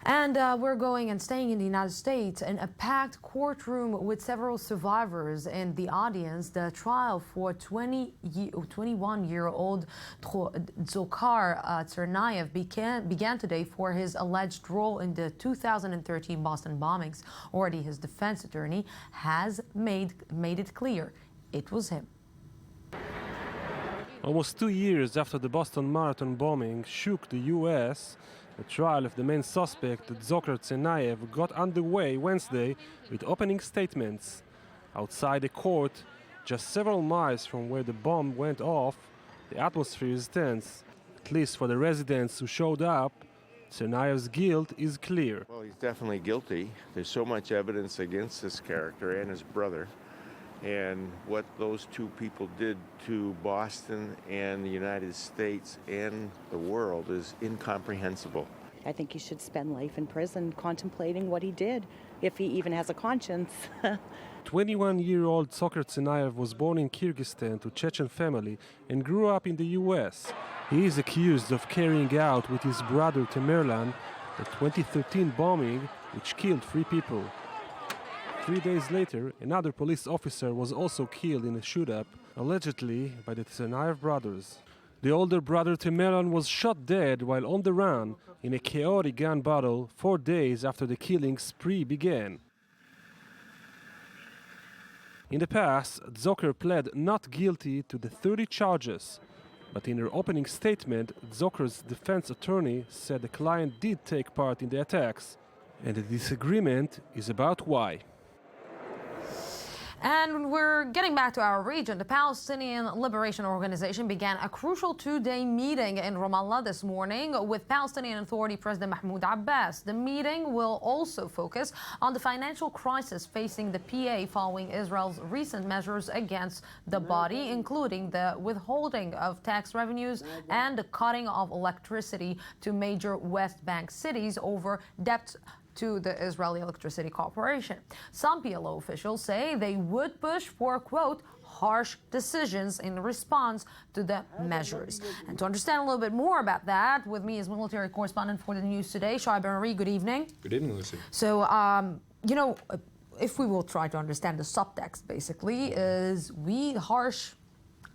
Speaker 1: And we're going and staying in the United States in a packed courtroom with several survivors in the audience. The trial for 21-year-old Dzhokhar Tsarnaev began today for his alleged role in the 2013 Boston bombings. Already his defense attorney has made it clear it was him.
Speaker 15: Almost 2 years after the Boston Marathon bombing shook the U.S., the trial of the main suspect, Dzhokhar Tsarnaev, got underway Wednesday with opening statements. Outside the court, just several miles from where the bomb went off, the atmosphere is tense. At least for the residents who showed up, Tsarnaev's guilt is clear.
Speaker 18: Well, he's definitely guilty. There's so much evidence against this character and his brother. And what those two people did to Boston and the United States and the world is incomprehensible.
Speaker 19: I think he should spend life in prison contemplating what he did, if he even has a conscience.
Speaker 15: 21-year-old Dzhokhar Tsarnaev was born in Kyrgyzstan to Chechen family and grew up in the U.S. He is accused of carrying out with his brother Tamerlan the 2013 bombing which killed 3 people. 3 days later, another police officer was also killed in a shoot-up, allegedly by the Tsarnaev brothers. The older brother Tamerlan was shot dead while on the run in a chaotic gun battle 4 days after the killing spree began. In the past, Dzhokhar pled not guilty to the 30 charges, but in her opening statement, Dzhokhar's defense attorney said the client did take part in the attacks, and the disagreement is about why.
Speaker 1: And we're getting back to our region. The Palestinian Liberation Organization began a crucial 2-day meeting in Ramallah this morning with Palestinian Authority President Mahmoud Abbas. The meeting will also focus on the financial crisis facing the PA following Israel's recent measures against the body, including the withholding of tax revenues and the cutting of electricity to major West Bank cities over debts to the Israeli Electricity Corporation. Some PLO officials say they would push for, quote, harsh decisions in response to the measures. And to understand a little bit more about that, with me is military correspondent for the News Today, Shai Ben-Ari. Good evening.
Speaker 20: Good evening, Lucy.
Speaker 1: So, you know, if we will try to understand the subtext, basically, is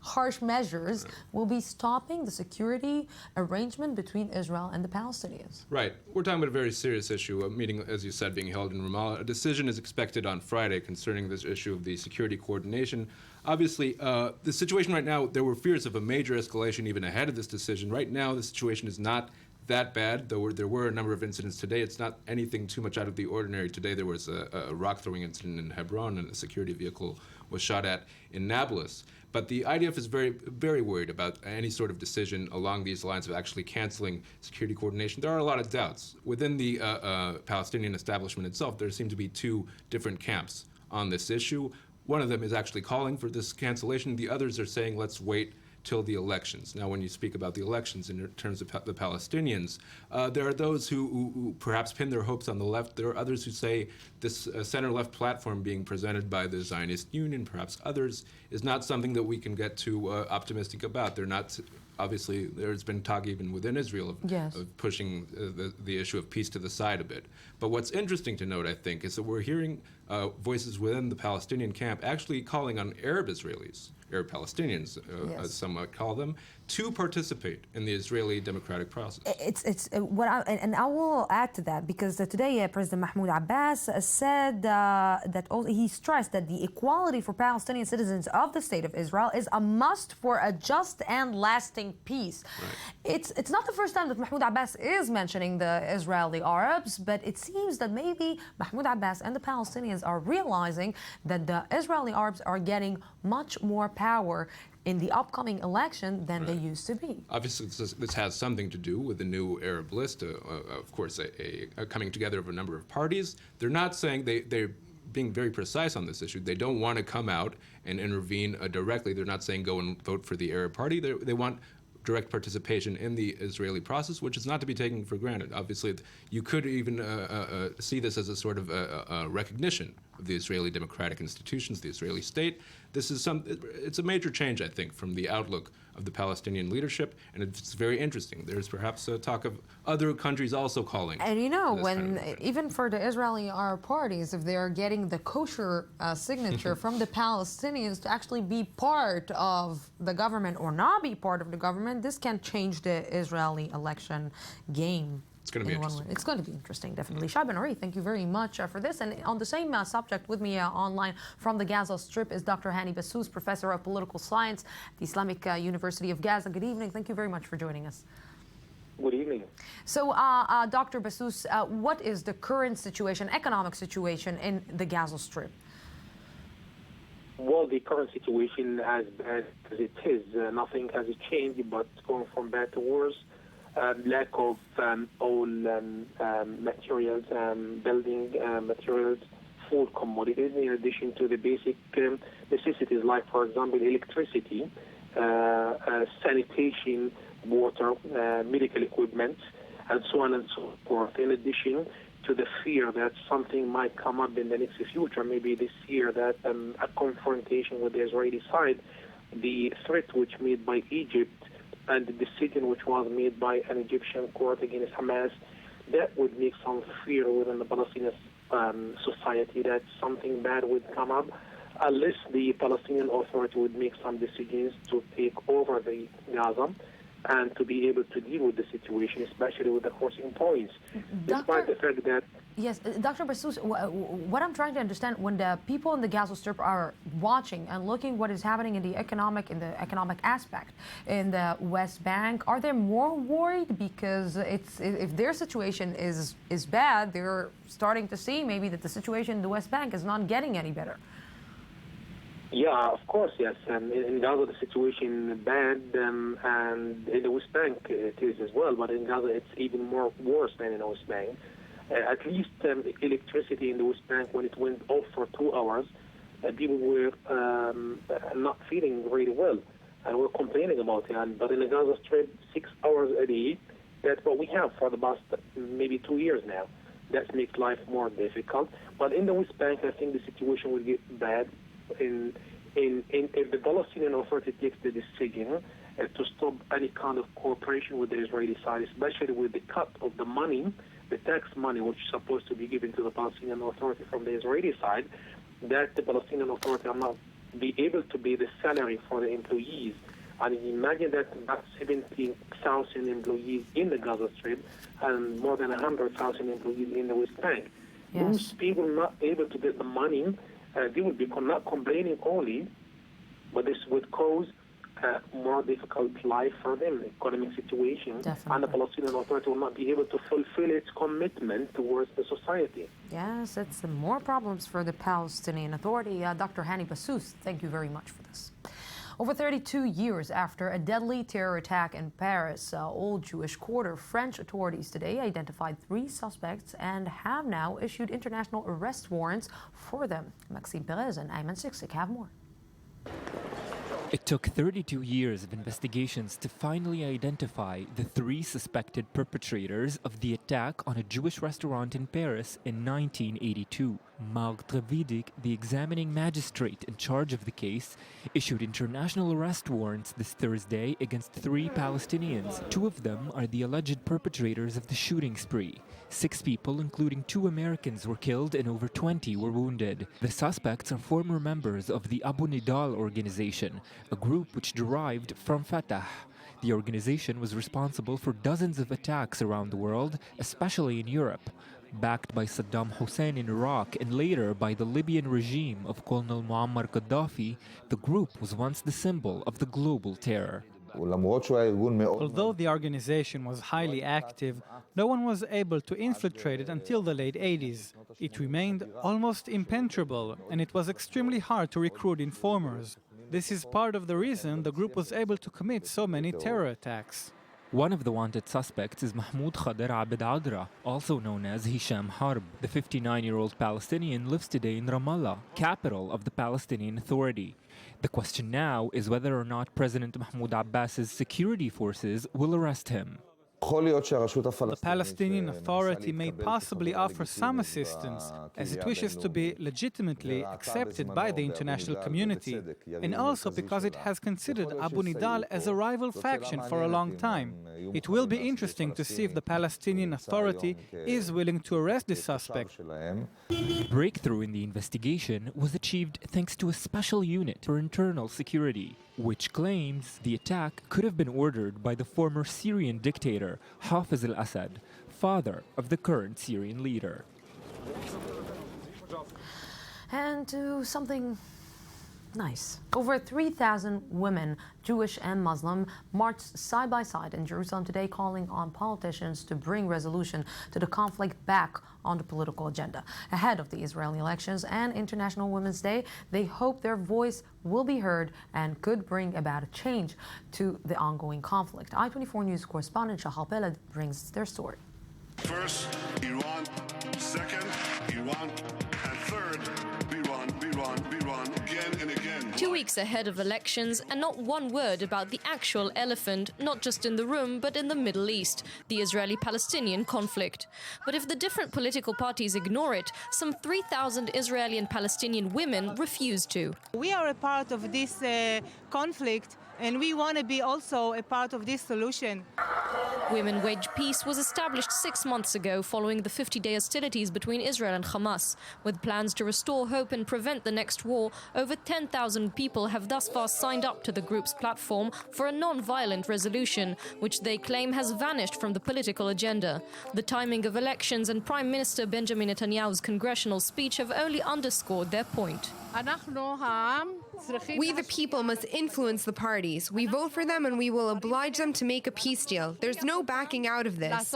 Speaker 1: harsh measures will be stopping the security arrangement between Israel and the Palestinians.
Speaker 20: Right. We're talking about a very serious issue, a meeting, as you said, being held in Ramallah. A decision is expected on Friday concerning this issue of the security coordination. Obviously, the situation right now, there were fears of a major escalation even ahead of this decision. Right now, the situation is not that bad, though there were a number of incidents today. It's not anything too much out of the ordinary. Today there was a rock-throwing incident in Hebron, and a security vehicle was shot at in Nablus. But the IDF is very, very worried about any sort of decision along these lines of actually canceling security coordination. There are a lot of doubts. Within the Palestinian establishment itself, there seem to be 2 different camps on this issue. One of them is actually calling for this cancellation. The others are saying, let's wait till the elections. Now, when you speak about the elections in terms of the Palestinians, there are those who perhaps pin their hopes on the left. There are others who say this center-left platform being presented by the Zionist Union, perhaps others, is not something that we can get too optimistic about. They're not. Obviously, there's been talk even within Israel of pushing the issue of peace to the side a bit. But what's interesting to note, I think, is that we're hearing voices within the Palestinian camp actually calling on Arab Israelis, Arab Palestinians, as some might call them, to participate in the Israeli democratic process.
Speaker 1: And I will add to that, because today President Mahmoud Abbas said that he stressed that the equality for Palestinian citizens of the State of Israel is a must for a just and lasting peace. Right. It's not the first time that Mahmoud Abbas is mentioning the Israeli Arabs, but it seems that maybe Mahmoud Abbas and the Palestinians are realizing that the Israeli Arabs are getting much more power in the upcoming election than they used to be.
Speaker 20: Obviously, this has something to do with the new Arab list, of course, a coming together of a number of parties. They're not saying they're being very precise on this issue. They don't want to come out and intervene directly. They're not saying go and vote for the Arab Party. They want direct participation in the Israeli process, which is not to be taken for granted. Obviously, you could even see this as a sort of recognition of the Israeli democratic institutions, the Israeli state. It's a major change, I think, from the outlook of the Palestinian leadership, and it's very interesting. There's perhaps a talk of other countries also calling.
Speaker 1: And even for the Israeli parties, if they're getting the kosher signature from the Palestinians to actually be part of the government or not be part of the government, this can change the Israeli election game.
Speaker 20: It's going to be interesting.
Speaker 1: It's going to be interesting, definitely. Shai Ben Ari, thank you very much for this. And on the same subject with me online from the Gaza Strip is Dr. Hani Bassous, Professor of Political Science at the Islamic University of Gaza. Good evening. Thank you very much for joining us.
Speaker 21: Good evening.
Speaker 1: So, Dr. Bassous, what is the current situation, economic situation in the Gaza Strip?
Speaker 21: Well, the current situation, as bad as it is, nothing has changed, but it's going from bad to worse. Lack of all materials, building materials, food commodities, in addition to the basic necessities like, for example, electricity, sanitation, water, medical equipment, and so on and so forth. In addition to the fear that something might come up in the next future, maybe this year, that a confrontation with the Israeli side, the threat which made by Egypt and the decision which was made by an Egyptian court against Hamas, that would make some fear within the Palestinian society that something bad would come up, unless the Palestinian Authority would make some decisions to take over the Gaza and to be able to deal with the situation, especially with the crossing points. Despite the fact that...
Speaker 1: Yes, Dr. Bassous, what I'm trying to understand, when the people in the Gaza Strip are watching and looking what is happening in the economic aspect in the West Bank, are they more worried because if their situation is bad, they're starting to see maybe that the situation in the West Bank is not getting any better?
Speaker 21: Yeah, of course, yes. In Gaza, the situation is bad, and in the West Bank it is as well. But in Gaza, it's even more worse than in the West Bank. At least electricity in the West Bank, when it went off for 2 hours, people were not feeling really well, and were complaining about it. But in the Gaza Strip, 6 hours a day, that's what we have for the past maybe 2 years now. That makes life more difficult. But in the West Bank, I think the situation will get bad. If the Palestinian Authority takes the decision to stop any kind of cooperation with the Israeli side, especially with the cut of the money, the tax money, which is supposed to be given to the Palestinian Authority from the Israeli side, that the Palestinian Authority will not be able to pay the salary for the employees. And imagine that about 17,000 employees in the Gaza Strip and more than 100,000 employees in the West Bank.
Speaker 1: Yes.
Speaker 21: Those people not able to get the money, they would be not complaining only, but this would cause more difficult life for them, economic situation.
Speaker 1: Definitely.
Speaker 21: And the Palestinian Authority will not be able to fulfill its commitment towards the society.
Speaker 1: Yes, it's more problems for the Palestinian Authority. Dr. Hani Bassous, thank you very much for this. Over 32 years after a deadly terror attack in Paris, Old Jewish Quarter, French authorities today identified 3 suspects and have now issued international arrest warrants for them. Maxime Perez and Ayman Siksik have more.
Speaker 22: It took 32 years of investigations to finally identify the 3 suspected perpetrators of the attack on a Jewish restaurant in Paris in 1982. Marc Trevidic, the examining magistrate in charge of the case, issued international arrest warrants this Thursday against 3 Palestinians. 2 of them are the alleged perpetrators of the shooting spree. 6 people, including 2 Americans, were killed and over 20 were wounded. The suspects are former members of the Abu Nidal organization, a group which derived from Fatah. The organization was responsible for dozens of attacks around the world, especially in Europe. Backed by Saddam Hussein in Iraq and later by the Libyan regime of Colonel Muammar Gaddafi, the group was once the symbol of the global terror.
Speaker 14: Although the organization was highly active, no one was able to infiltrate it until the late 80s. It remained almost impenetrable, and it was extremely hard to recruit informers. This is part of the reason the group was able to commit so many terror attacks.
Speaker 22: One of the wanted suspects is Mahmoud Khader Abed Adra, also known as Hisham Harb. The 59-year-old Palestinian lives today in Ramallah, capital of the Palestinian Authority. The question now is whether or not President Mahmoud Abbas's security forces will arrest him.
Speaker 14: The Palestinian Authority may possibly offer some assistance, as it wishes to be legitimately accepted by the international community, and also because it has considered Abu Nidal as a rival faction for a long time. It will be interesting to see if the Palestinian Authority is willing to arrest the suspect.
Speaker 22: Breakthrough in the investigation was achieved thanks to a special unit for internal security, which claims the attack could have been ordered by the former Syrian dictator Hafez al-Assad, father of the current Syrian leader.
Speaker 1: And to something nice. Over 3,000 women, Jewish and Muslim, marched side by side in Jerusalem today, calling on politicians to bring resolution to the conflict back on the political agenda. Ahead of the Israeli elections and International Women's Day, they hope their voice will be heard and could bring about a change to the ongoing conflict. I-24 News correspondent Dzhokhar brings their story.
Speaker 2: First, Iran. Second, Iran. And third, Iran, again and again.
Speaker 3: 2 weeks ahead of elections, and not one word about the actual elephant, not just in the room, but in the Middle East, the Israeli-Palestinian conflict. But if the different political parties ignore it, some 3,000 Israeli and Palestinian women refuse to.
Speaker 23: We are a part of this conflict, and we want to be also a part of this solution.
Speaker 3: Women Wage Peace was established 6 months ago following the 50-day hostilities between Israel and Hamas. With plans to restore hope and prevent the next war, over 10,000 people have thus far signed up to the group's platform for a non-violent resolution, which they claim has vanished from the political agenda. The timing of elections and Prime Minister Benjamin Netanyahu's congressional speech have only underscored their point.
Speaker 24: We, the people, must influence the parties. We vote for them and we will oblige them to make a peace deal. There's no backing out of this.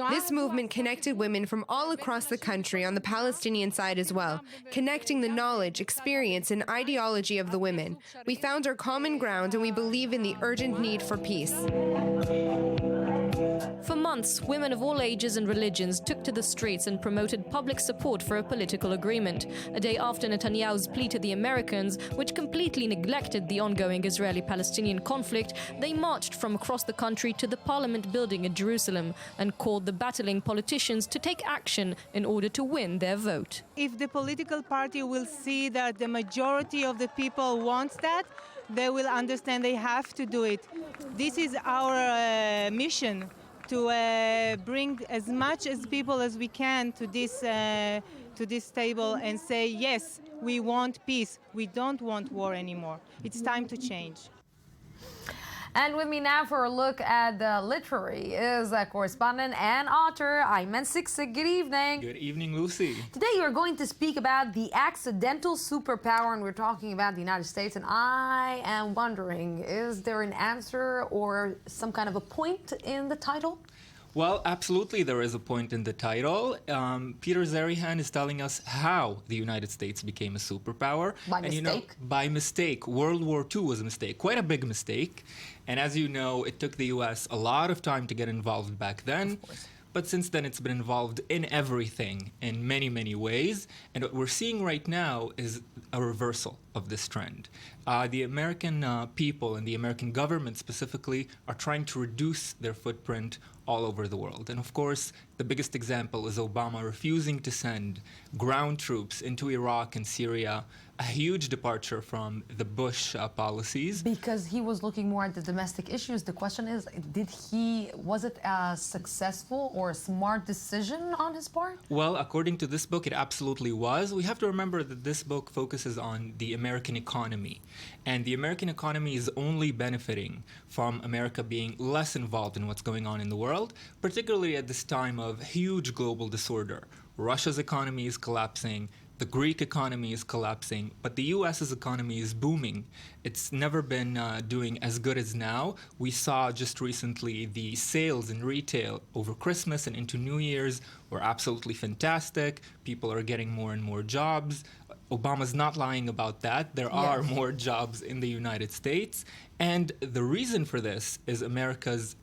Speaker 24: This movement connected women from all across the country on the Palestinian side as well, connecting the knowledge, experience, and ideology of the women. We found our common ground and we believe in the urgent need for peace.
Speaker 3: For months, women of all ages and religions took to the streets and promoted public support for a political agreement. A day after Netanyahu's plea to the Americans, which completely neglected the ongoing Israeli-Palestinian conflict, they marched from across the country to the Parliament building in Jerusalem and called the battling politicians to take action in order to win their vote.
Speaker 23: If the political party will see that the majority of the people wants that, they will understand they have to do it. This is our mission, to bring as much as people as we can to this table and say, yes, we want peace. We don't want war anymore. It's time to change.
Speaker 1: And with me now for a look at the literary is correspondent and author Ayman Siksik. Good evening.
Speaker 22: Good evening, Lucy.
Speaker 1: Today you're going to speak about the accidental superpower, and we're talking about the United States. And I am wondering, is there an answer or some kind of a point in the title?
Speaker 22: Well, absolutely, there is a point in the title. Peter Zerihan is telling us how the United States became a superpower.
Speaker 1: By mistake?
Speaker 22: By mistake. World War II was a mistake, quite a big mistake. And as you know, it took the U.S. a lot of time to get involved back then. But since then, it's been involved in everything in many, many ways. And what we're seeing right now is a reversal of this trend. The American people and the American government specifically are trying to reduce their footprint all over the world. And of course, the biggest example is Obama refusing to send ground troops into Iraq and Syria, a huge departure from the Bush policies.
Speaker 1: Because he was looking more at the domestic issues. The question is, was it a successful or a smart decision on his part?
Speaker 22: Well, according to this book, it absolutely was. We have to remember that this book focuses on the American economy. And the American economy is only benefiting from America being less involved in what's going on in the world, particularly at this time of huge global disorder. Russia's economy is collapsing. The Greek economy is collapsing, but the U.S.'s economy is booming. It's never been doing as good as now. We saw just recently the sales in retail over Christmas and into New Year's were absolutely fantastic. People are getting more and more jobs. Obama's not lying about that. There are more jobs in the United States. And the reason for this is America's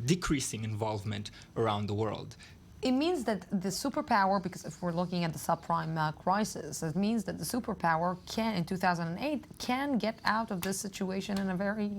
Speaker 22: decreasing involvement around the world.
Speaker 1: It means that the superpower, because if we're looking at the subprime crisis, it means that the superpower can, in 2008, can get out of this situation in a very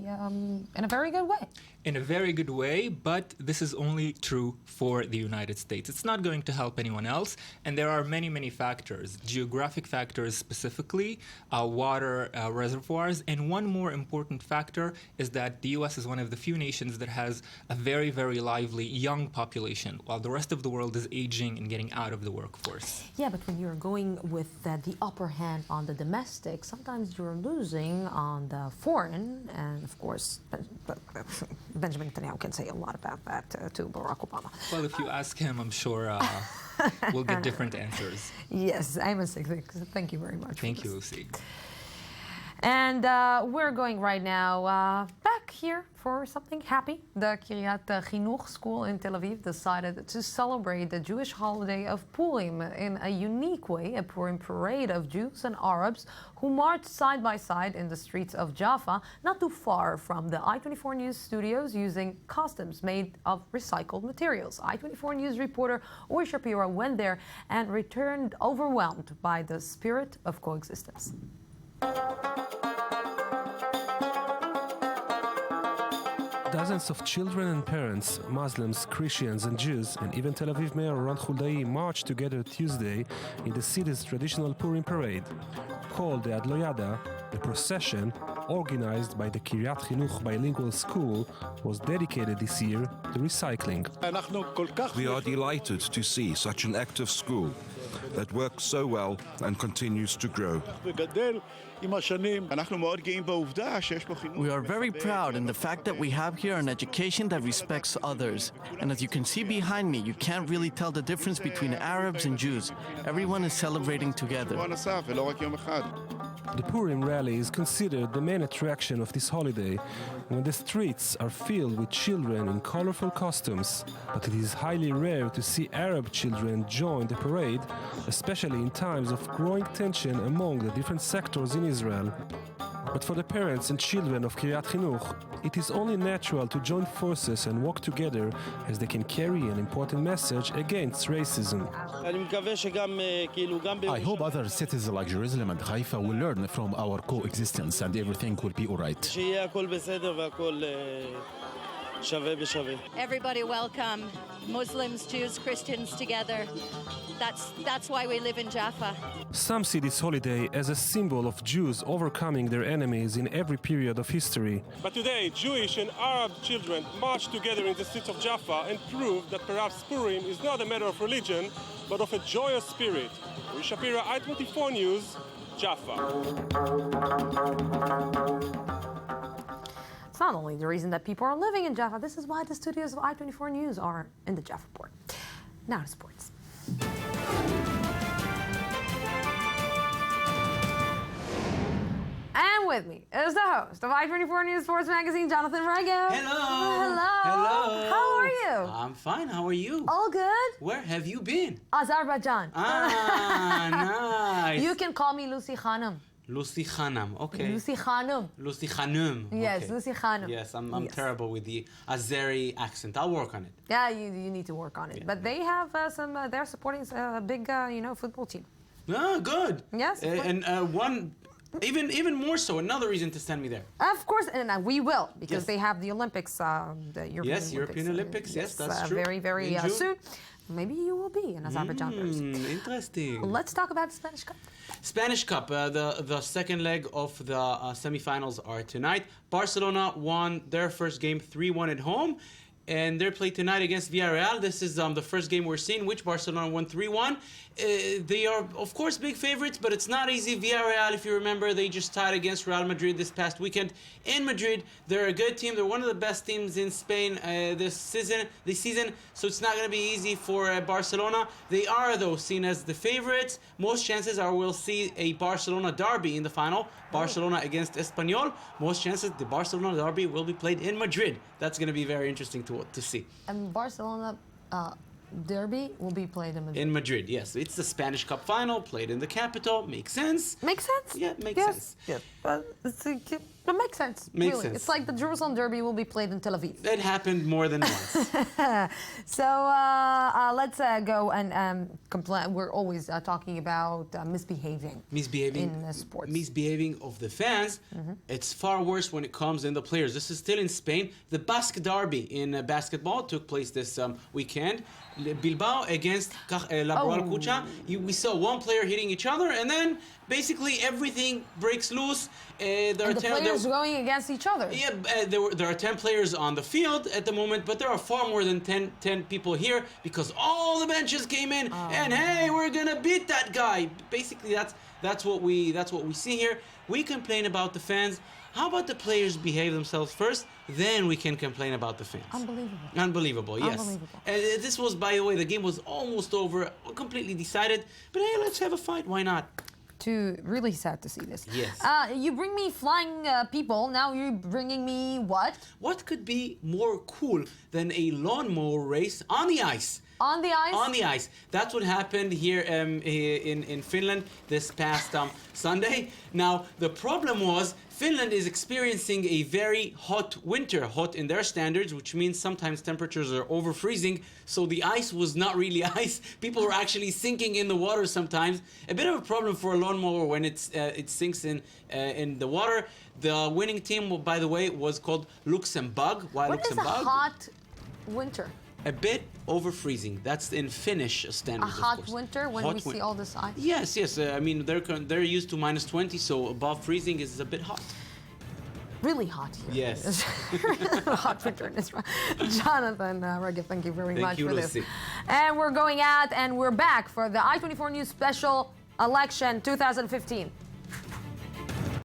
Speaker 1: good way.
Speaker 22: In a very good way, but this is only true for the United States. It's not going to help anyone else, and there are many, many factors, geographic factors specifically, water reservoirs, and one more important factor is that the U.S. is one of the few nations that has a very, very lively young population, while the rest of the world is aging and getting out of the workforce.
Speaker 1: Yeah, but when you're going with the upper hand on the domestic, sometimes you're losing on the foreign, and of course, Benjamin Netanyahu can say a lot about that to Barack Obama.
Speaker 22: Well, if you ask him, I'm sure we'll get different answers.
Speaker 1: Yes, I'm a thank you very much.
Speaker 22: Thank you, Lucy.
Speaker 1: And we're going right now back here for something happy. The Kiryat Chinuch school in Tel Aviv decided to celebrate the Jewish holiday of Purim in a unique way, a Purim Parade of Jews and Arabs who marched side by side in the streets of Jaffa, not too far from the I-24 News studios, using costumes made of recycled materials. I-24 News reporter Ori Shapira went there and returned overwhelmed by the spirit of coexistence.
Speaker 15: Dozens of children and parents, Muslims, Christians and Jews, and even Tel Aviv Mayor Ron Huldai marched together Tuesday in the city's traditional Purim Parade. Called the Adloyada, the procession, organized by the Kiryat Chinuch bilingual school, was dedicated this year to recycling.
Speaker 4: We are delighted to see such an active school that works so well and continues to grow.
Speaker 6: We are very proud in the fact that we have here an education that respects others. And as you can see behind me, you can't really tell the difference between Arabs and Jews. Everyone is celebrating together.
Speaker 15: The Purim rally is considered the main attraction of this holiday, when the streets are filled with children in colorful costumes. But it is highly rare to see Arab children join the parade, especially in times of growing tension among the different sectors in Israel. But for the parents and children of Kiryat Chinuch, it is only natural to join forces and work together, as they can carry an important message against racism.
Speaker 8: I hope other cities like Jerusalem and Haifa will learn from our coexistence and everything will be all right.
Speaker 10: Everybody welcome, Muslims, Jews, Christians together. That's why we live in Jaffa.
Speaker 15: Some see this holiday as a symbol of Jews overcoming their enemies in every period of history.
Speaker 25: But today, Jewish and Arab children marched together in the streets of Jaffa and proved that perhaps Purim is not a matter of religion, but of a joyous spirit. With Shapira, I-24 News, Jaffa.
Speaker 1: It's not only the reason that people are living in Jaffa, this is why the studios of I-24 News are in the Jaffa Port. Now to sports. And with me is the host of I-24 News Sports Magazine, Jonathan Rego.
Speaker 26: Hello.
Speaker 1: Hello. How are you?
Speaker 26: I'm fine. How are you?
Speaker 1: All good.
Speaker 26: Where have you been?
Speaker 1: Azerbaijan.
Speaker 26: Ah, nice.
Speaker 1: You can call me Lucy Khanum.
Speaker 26: Lucy Khanum, okay.
Speaker 1: Lucy Khanum.
Speaker 26: Lucy Khanum.
Speaker 1: Yes,
Speaker 26: okay.
Speaker 1: Lucy Khanum.
Speaker 26: Yes, I'm terrible with the Azeri accent. I'll work on it.
Speaker 1: Yeah, you need to work on it. Yeah. But they have they're supporting a big, football team.
Speaker 26: Oh, good.
Speaker 1: Yes.
Speaker 26: Even more so, another reason to send me there.
Speaker 1: Of course, and we will, because they have the Olympics, the
Speaker 26: European Olympics. Yes, that's true.
Speaker 1: Very, very soon. Maybe you will be in Azerbaijan.
Speaker 26: Interesting.
Speaker 1: Let's talk about the Spanish Cup.
Speaker 26: Spanish Cup, the second leg of the semifinals are tonight. Barcelona won their first game 3-1 at home, and they're playing tonight against Villarreal. This is the first game we're seeing, which Barcelona won 3-1. They are, of course, big favorites, but it's not easy. Villarreal, if you remember, they just tied against Real Madrid this past weekend in Madrid. They're a good team. They're one of the best teams in Spain this season, so it's not going to be easy for Barcelona. They are, though, seen as the favorites. Most chances are we'll see a Barcelona derby in the final. Barcelona against Espanyol. Most chances the Barcelona derby will be played in Madrid. That's going to be very interesting to see.
Speaker 1: And Barcelona derby will be played in Madrid.
Speaker 26: In Madrid, yes. It's the Spanish Cup final, played in the capital. Makes sense.
Speaker 1: Makes sense?
Speaker 26: Yeah, makes sense.
Speaker 1: Yeah, but it's But makes sense.
Speaker 26: Makes
Speaker 1: really.
Speaker 26: sense.
Speaker 1: It's like the Jerusalem Derby will be played in Tel Aviv.
Speaker 26: It happened more than once.
Speaker 1: So let's go and complain. We're always talking about misbehaving in sports.
Speaker 26: Misbehaving of the fans. It's far worse when it comes in the players. This is still in Spain. The Basque Derby in basketball took place this weekend. Bilbao against Laboral Cucha. We saw one player hitting each other, and then basically everything breaks loose.
Speaker 1: The players going against each other.
Speaker 26: Yeah, there are 10 players on the field at the moment, but there are far more than 10 people here because all the benches came in, and hey, we're gonna beat that guy. Basically, that's what we see here. We complain about the fans. How about the players behave themselves first? Then we can complain about the fans. Unbelievable, yes. And this was, by the way, the game was almost over, completely decided. But hey, let's have a fight. Why not?
Speaker 1: Really sad to see this.
Speaker 26: Yes.
Speaker 1: You bring me flying people. Now you're bringing me what?
Speaker 26: What could be more cool than a lawnmower race on the ice?
Speaker 1: On the ice?
Speaker 26: On the ice. That's what happened here in Finland this past Sunday. Now, the problem was Finland is experiencing a very hot winter, hot in their standards, which means sometimes temperatures are over freezing. So the ice was not really ice. People were actually sinking in the water sometimes. A bit of a problem for a lawnmower when it sinks in the water. The winning team, by the way, was called Luxembourg. Why
Speaker 1: what
Speaker 26: Luxembourg?
Speaker 1: What is a hot winter?
Speaker 26: A bit over freezing. That's in Finnish standards.
Speaker 1: A hot winter when we see all this ice?
Speaker 26: Yes. I mean, they're used to -20, so above freezing is a bit hot.
Speaker 1: Really hot here.
Speaker 26: Yes.
Speaker 1: Hot winter in Israel. Jonathan Regev, thank you very much for this.
Speaker 26: Lucy.
Speaker 1: And we're going out and we're back for the I-24 News Special Election 2015.